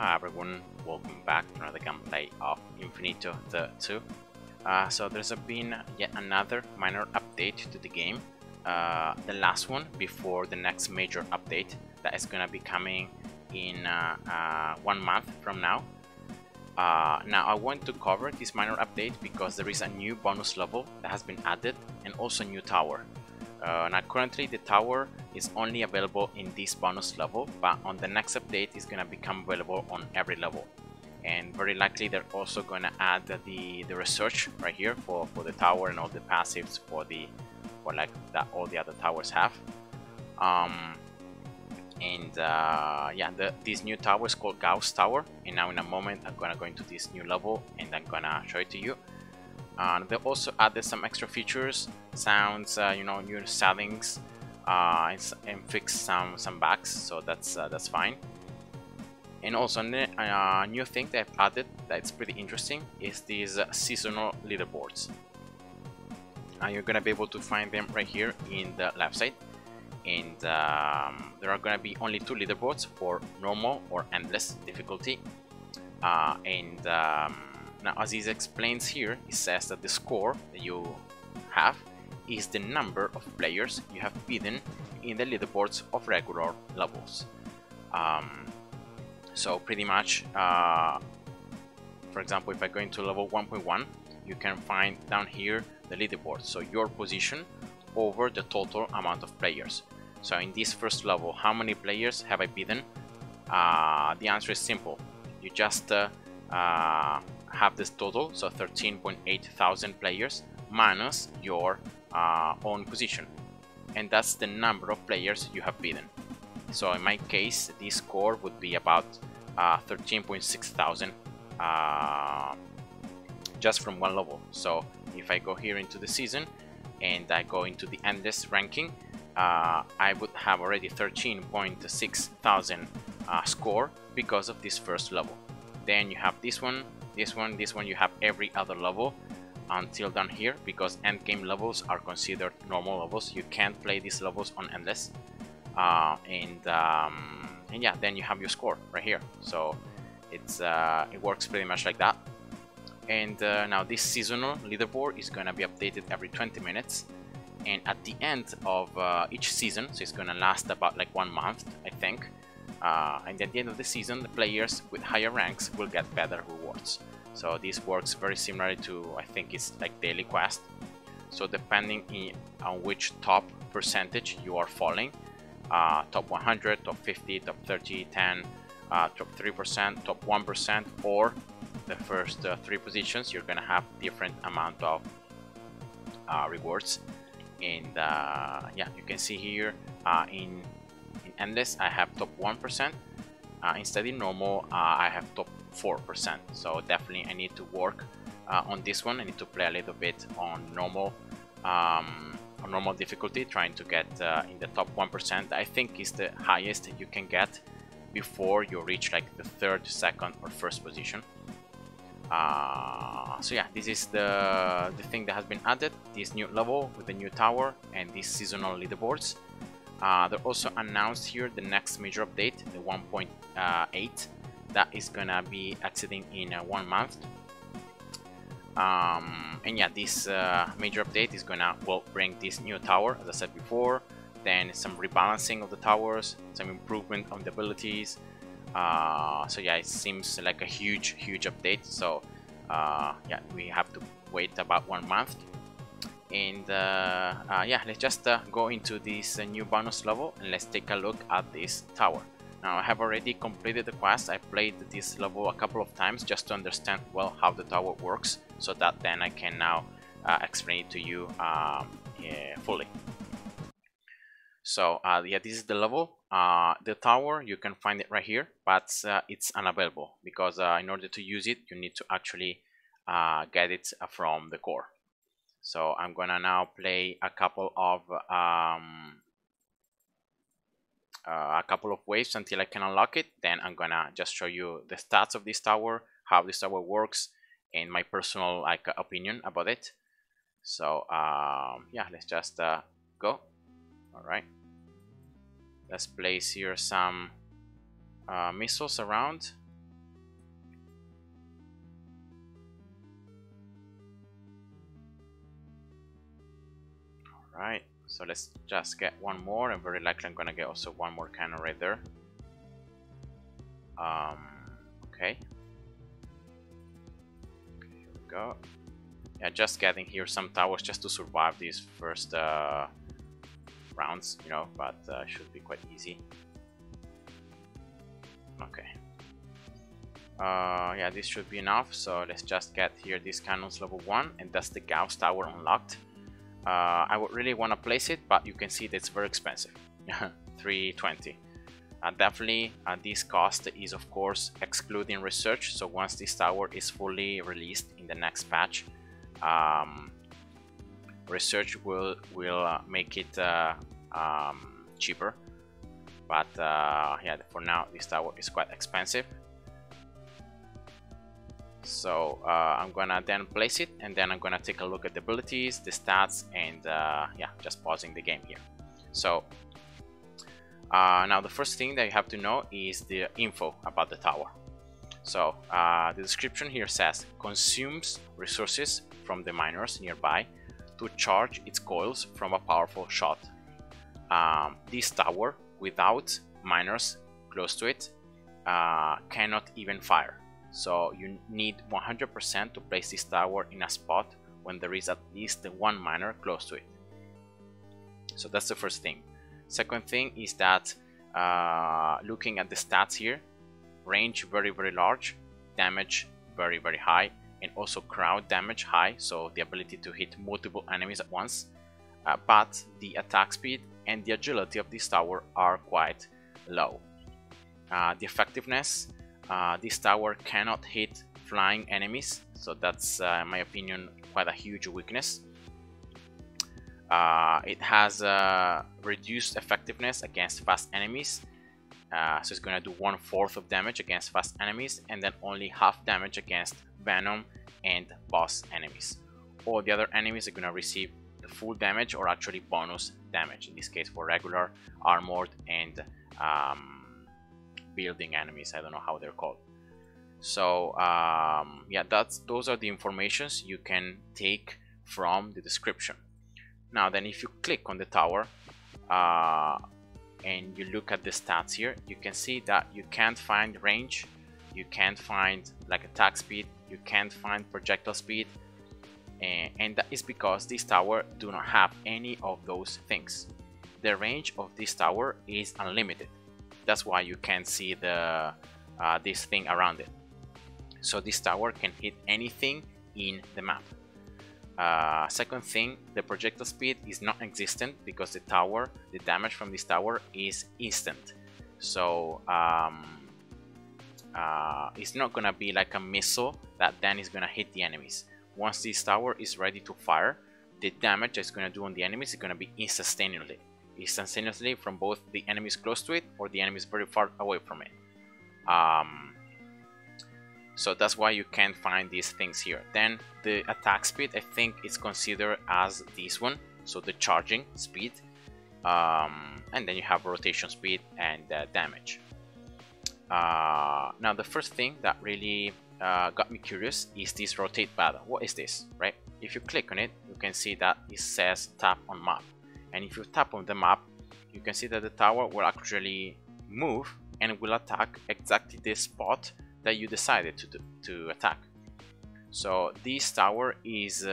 Hi everyone, welcome back to another gameplay of Infinitode 2. So there's been yet another minor update to the game. The last one before the next major update that is gonna be coming in 1 month from now. Now I want to cover this minor update because there is a new bonus level that has been added and also a new tower. Now currently the tower is only available in this bonus level, but on the next update it's gonna become available on every level, and very likely they're also gonna add the research right here for the tower and all the passives for like that all the other towers have. This new tower is called Gauss Tower, and now in a moment I'm gonna go into this new level and I'm gonna show it to you. They also added some extra features, sounds, new settings, and fixed some bugs, so that's fine. And also a new thing they've added that's pretty interesting is these seasonal leaderboards. You're gonna be able to find them right here in the left side, and there are gonna be only 2 leaderboards for normal or endless difficulty, now, as it explains here, it says that the score that you have is the number of players you have beaten in the leaderboards of regular levels. So pretty much, for example, if I go into level 1.1, you can find down here the leaderboard, so your position over the total amount of players. So in this first level, how many players have I beaten? The answer is simple. You just have this total, so 13.8 thousand players minus your own position, and that's the number of players you have beaten. So in my case, this score would be about 13.6 thousand just from one level. So if I go here into the season and I go into the endless ranking, I would have already 13.6 thousand score because of this first level. Then you have this one, this one, this one. You have every other level until down here, because end game levels are considered normal levels. You can't play these levels on endless, and yeah, then you have your score right here. So it works pretty much like that. And now this seasonal leaderboard is gonna be updated every 20 minutes, and at the end of each season, so it's gonna last about like 1 month, I think. And at the end of the season, the players with higher ranks will get better rewards. So this works very similar to, I think it's like daily quest. So depending on which top percentage you are falling, top 100, top 50, top 30, 10, top 3%, top 1%, or the first 3 positions, you're gonna have different amount of rewards. And yeah, you can see here in endless I have top 1%, instead in normal I have top 4%. So definitely I need to work on this one. I need to play a little bit on normal difficulty, trying to get in the top 1%. I think is the highest you can get before you reach like the 3rd, 2nd, or 1st position. So yeah, this is the thing that has been added, this new level with the new tower and these seasonal leaderboards. They also announced here the next major update, the 1.8, that is gonna be exiting in 1 month. And yeah, this major update is gonna bring this new tower, as I said before, then some rebalancing of the towers, some improvement on the abilities. So yeah, it seems like a huge update. So yeah, we have to wait about 1 month. And yeah, let's just go into this new bonus level and let's take a look at this tower. Now I have already completed the quest. I played this level a couple of times just to understand well how the tower works, so that then I can now explain it to you fully. So yeah, this is the level. The tower, you can find it right here, but it's unavailable because in order to use it you need to actually get it from the core. So I'm gonna now play a couple of waves until I can unlock it. Then I'm gonna just show you the stats of this tower, how this tower works, and my personal opinion about it. So yeah, let's just go. All right, let's place here some missiles around. Alright, so let's just get one more, and very likely I'm gonna get also one more cannon right there. Okay. Here we go. Yeah, just getting here some towers just to survive these first rounds, you know, but should be quite easy. Okay. Yeah, this should be enough, so let's just get here these cannons level 1, and that's the Gauss Tower unlocked. I would really want to place it, but you can see that it's very expensive. 320. Definitely this cost is of course excluding research, so once this tower is fully released in the next patch, research will make it cheaper, but yeah, for now this tower is quite expensive. So I'm gonna then place it, and then I'm gonna take a look at the abilities, the stats, and yeah, just pausing the game here. So now the first thing that you have to know is the info about the tower. So the description here says consumes resources from the miners nearby to charge its coils from a powerful shot. This tower, without miners close to it, cannot even fire. So you need 100% to place this tower in a spot when there is at least one miner close to it. So that's the first thing. Second thing is that looking at the stats here, range very large, damage very high, and also crowd damage high, so the ability to hit multiple enemies at once, but the attack speed and the agility of this tower are quite low. The effectiveness, this tower cannot hit flying enemies, so that's in my opinion quite a huge weakness. It has reduced effectiveness against fast enemies, so it's gonna do 1/4 of damage against fast enemies, and then only half damage against venom and boss enemies. All the other enemies are gonna receive the full damage, or actually bonus damage, in this case for regular, armored, and building enemies. I don't know how they're called. So yeah, those are the informations you can take from the description. Now then, if you click on the tower and you look at the stats here, you can see that you can't find range, you can't find like attack speed, you can't find projectile speed, and that is because this tower do not have any of those things. The range of this tower is unlimited. That's why you can't see the this thing around it. So this tower can hit anything in the map. Second thing, the projectile speed is not existent because the damage from this tower is instant. So it's not gonna be like a missile that then is gonna hit the enemies. Once this tower is ready to fire, the damage it's gonna do on the enemies is gonna be instantaneously from both the enemies close to it or the enemies very far away from it. So that's why you can't find these things here. Then the attack speed, I think it's considered as this one, so the charging speed, and then you have rotation speed and damage. Now the first thing that really got me curious is this rotate button. What is this, right? If you click on it, you can see that it says tap on map, and if you tap on the map, you can see that the tower will actually move and will attack exactly this spot that you decided to attack. So this tower is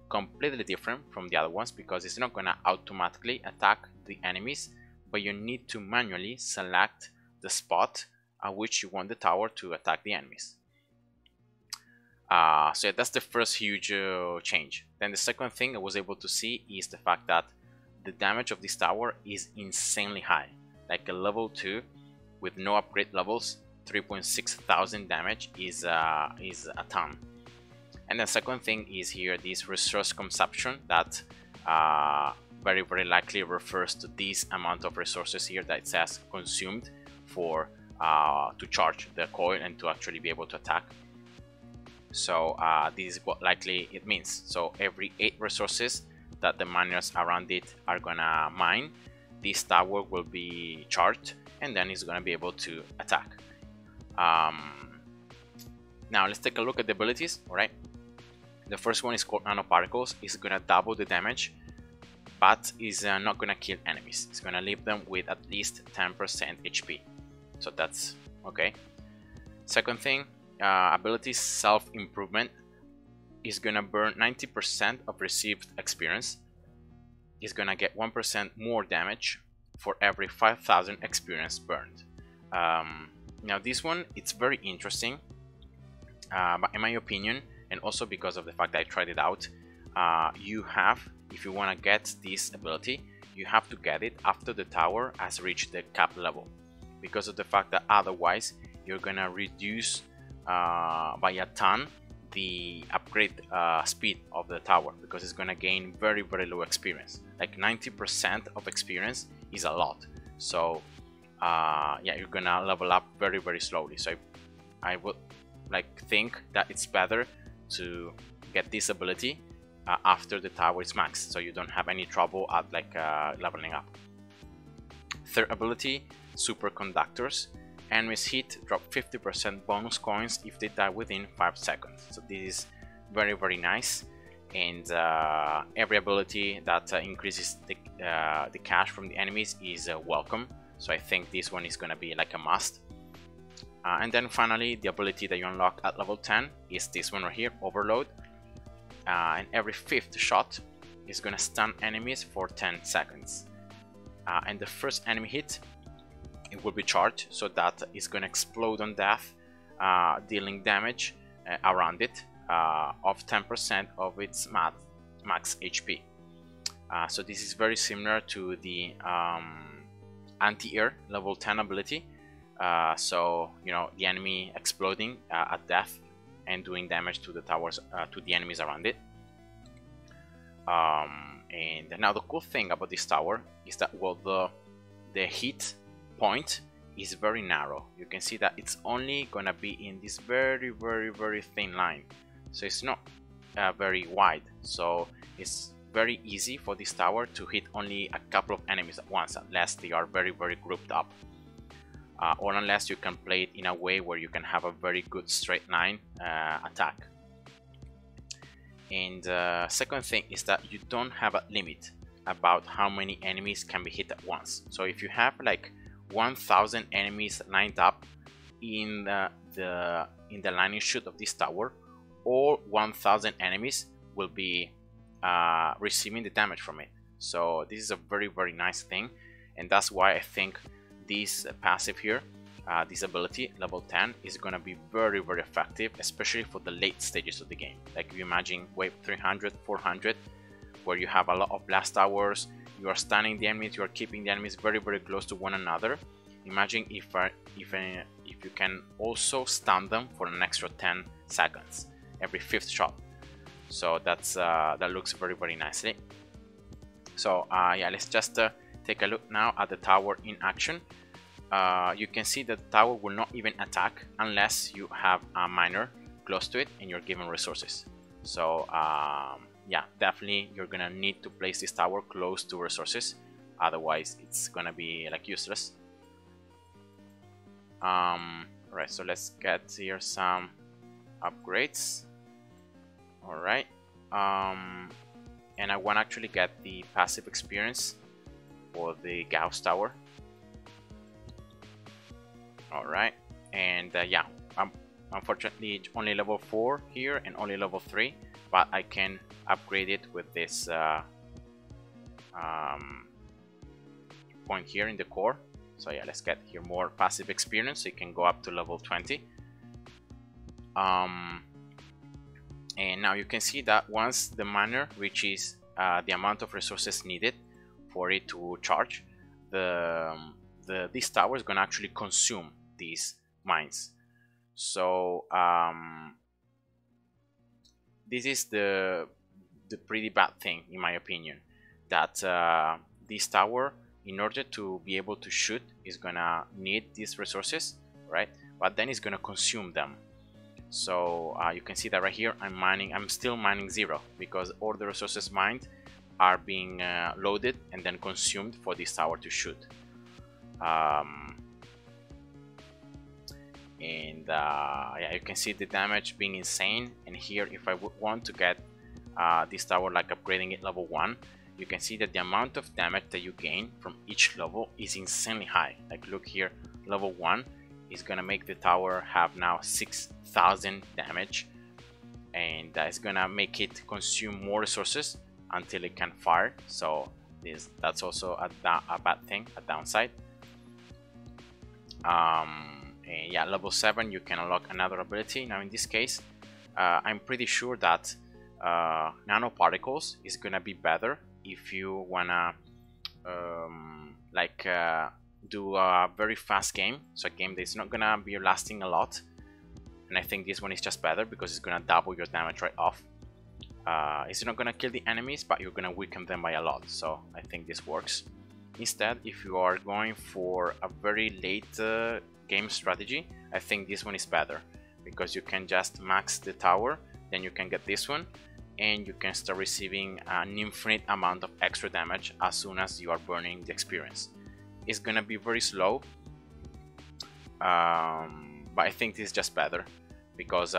completely different from the other ones because it's not gonna automatically attack the enemies, but you need to manually select the spot at which you want the tower to attack the enemies. So that's the first huge change. Then the second thing I was able to see is the fact that the damage of this tower is insanely high, like a level 2 with no upgrade levels. 3.6 thousand damage is a ton. And the second thing is here this resource consumption that very likely refers to this amount of resources here that it says consumed for to charge the coil and to actually be able to attack. So this is what likely it means. So every 8 resources that the miners around it are gonna mine, this tower will be charged, and then it's gonna be able to attack. Now let's take a look at the abilities. All right, the first one is called nanoparticles. It's gonna double the damage but is not gonna kill enemies. It's gonna leave them with at least 10% HP, so that's okay. Second thing, ability self-improvement is gonna burn 90% of received experience. Is gonna get 1% more damage for every 5,000 experience burned. Now this one, it's very interesting, but in my opinion, and also because of the fact that I tried it out, you have, if you want to get this ability, you have to get it after the tower has reached the cap level, because of the fact that otherwise you're gonna reduce by a ton the upgrade speed of the tower, because it's gonna gain very low experience. Like 90% of experience is a lot, so yeah, you're gonna level up very slowly. So I would like think that it's better to get this ability after the tower is maxed, so you don't have any trouble at like leveling up. Third ability, superconductors. Enemies hit drop 50% bonus coins if they die within 5 seconds. So this is very nice, and every ability that increases the cash from the enemies is welcome. So I think this one is gonna be like a must. And then finally, the ability that you unlock at level 10 is this one right here, Overload. And every 5th shot is gonna stun enemies for 10 seconds. And the first enemy hit, it will be charged, so that is gonna explode on death, dealing damage around it of 10% of its max HP. So this is very similar to the anti-air level 10 ability. So you know, the enemy exploding at death and doing damage to the towers, to the enemies around it. And now the cool thing about this tower is that, well, the hit point is very narrow. You can see that it's only gonna be in this very thin line, so it's not very wide. So it's very easy for this tower to hit only a couple of enemies at once, unless they are very grouped up, or unless you can play it in a way where you can have a very good straight line attack. And second thing is that you don't have a limit about how many enemies can be hit at once. So if you have like 1,000 enemies lined up in the line and shoot of this tower, all 1,000 enemies will be receiving the damage from it. So this is a very nice thing, and that's why I think this passive here, this ability level 10, is gonna be very effective, especially for the late stages of the game. Like if you imagine wave 300, 400, where you have a lot of blast towers, you are stunning the enemies, you are keeping the enemies very close to one another. Imagine if you can also stun them for an extra 10 seconds every 5th shot. So that's that looks very nicely. So yeah, let's just take a look now at the tower in action. You can see that the tower will not even attack unless you have a miner close to it and you're given resources. So yeah, definitely you're gonna need to place this tower close to resources, otherwise it's gonna be like useless. Right, so let's get here some upgrades. All right, and I want to actually get the passive experience for the Gauss Tower. All right, and yeah, I'm unfortunately only level 4 here and only level 3, but I can upgrade it with this point here in the core. So yeah, let's get here more passive experience, so you can go up to level 20. And now you can see that once the miner reaches the amount of resources needed for it to charge, this tower is going to actually consume these mines. So this is the pretty bad thing, in my opinion, that this tower, in order to be able to shoot, is gonna need these resources, right? But then it's gonna consume them. So you can see that right here, I'm still mining 0, because all the resources mined are being loaded and then consumed for this tower to shoot. Yeah, you can see the damage being insane. And here, if I would want to get this tower, like upgrading it level 1, you can see that the amount of damage that you gain from each level is insanely high. Like look here, level 1 is gonna make the tower have now 6,000 damage, and that's gonna make it consume more resources until it can fire. So that's also a bad thing, a downside. And yeah, level 7 you can unlock another ability. Now in this case, I'm pretty sure that nanoparticles is gonna be better if you wanna do a very fast game, so a game that's not gonna be lasting a lot. And I think this one is just better because it's gonna double your damage right off. It's not gonna kill the enemies, but you're gonna weaken them by a lot, so I think this works. Instead, if you are going for a very late game strategy, I think this one is better because you can just max the tower, then you can get this one, and you can start receiving an infinite amount of extra damage as soon as you are burning the experience. It's gonna be very slow, but I think this is just better because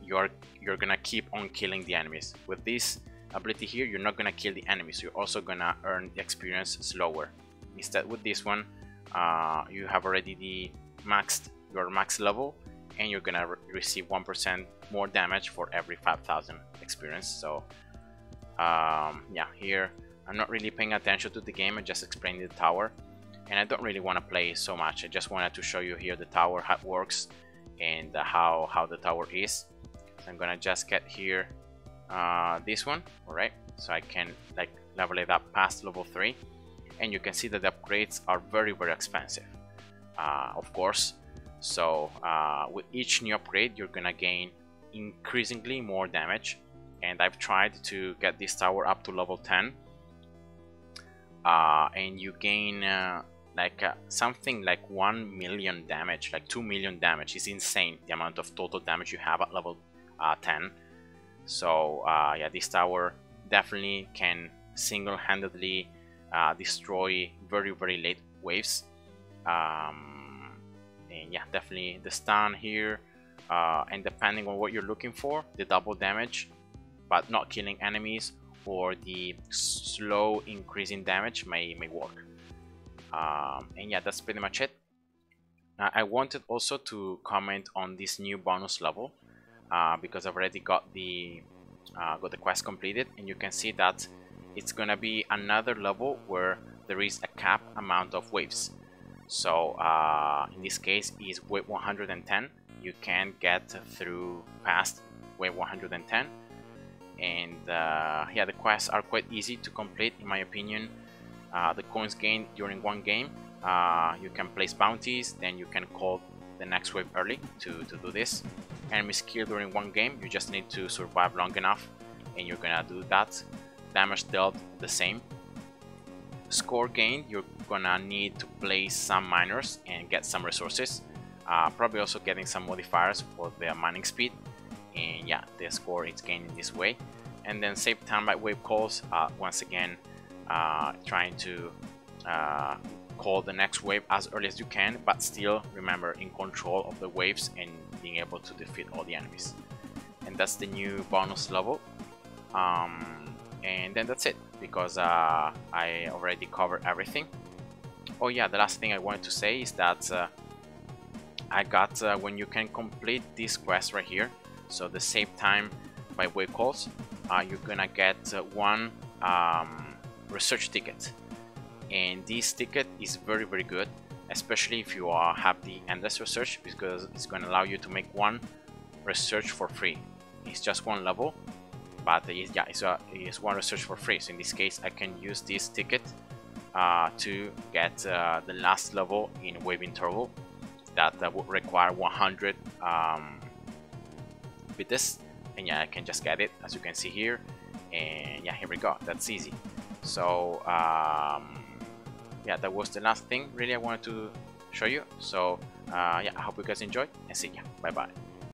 you're gonna keep on killing the enemies. With this ability here, you're not gonna kill the enemies, you're also gonna earn the experience slower. Instead, with this one, you have already your max level, and you're gonna receive 1% more damage for every 5,000 experience. So yeah, here I'm not really paying attention to the game, I just explained the tower, and I don't really want to play so much. I just wanted to show you here the tower, how it works, and how the tower is. So I'm gonna just get here this one, alright, so I can like level it up past level 3, and you can see that the upgrades are very expensive, of course. So with each new upgrade you're gonna gain increasingly more damage, and I've tried to get this tower up to level 10, and you gain something like 1 million damage, like 2 million damage. Is insane the amount of total damage you have at level 10. So yeah, this tower definitely can single-handedly destroy very late waves. And yeah, definitely the stun here, and depending on what you're looking for, the double damage but not killing enemies, or the slow increasing damage may work. And yeah, that's pretty much it. I wanted also to comment on this new bonus level, because I've already got the quest completed, and you can see that it's gonna be another level where there is a cap amount of waves. So in this case is wave 110. You can get through past wave 110, and yeah, the quests are quite easy to complete in my opinion. The coins gained during one game, you can place bounties, then you can call the next wave early to do this. Enemies killed during one game, you just need to survive long enough and you're gonna do that. Damage dealt, the same. Score gained, you're gonna need to place some miners and get some resources, probably also getting some modifiers for the mining speed, and yeah, the score is gained in this way. And then save time by wave calls, once again trying to call the next wave as early as you can, but still remember in control of the waves and being able to defeat all the enemies. And that's the new bonus level. And then that's it, because I already covered everything. Oh yeah, the last thing I wanted to say is that I got when you can complete this quest right here, so the save time by wave calls, you're gonna get one research ticket, and this ticket is very good, especially if you have the endless research, because it's going to allow you to make one research for free. It's just one level, but it's one research for free. So in this case I can use this ticket to get the last level in wave interval that would require 100 bites, and yeah, I can just get it as you can see here, and yeah, here we go, that's easy. So yeah, that was the last thing really I wanted to show you. So yeah, I hope you guys enjoyed, and see ya, bye bye.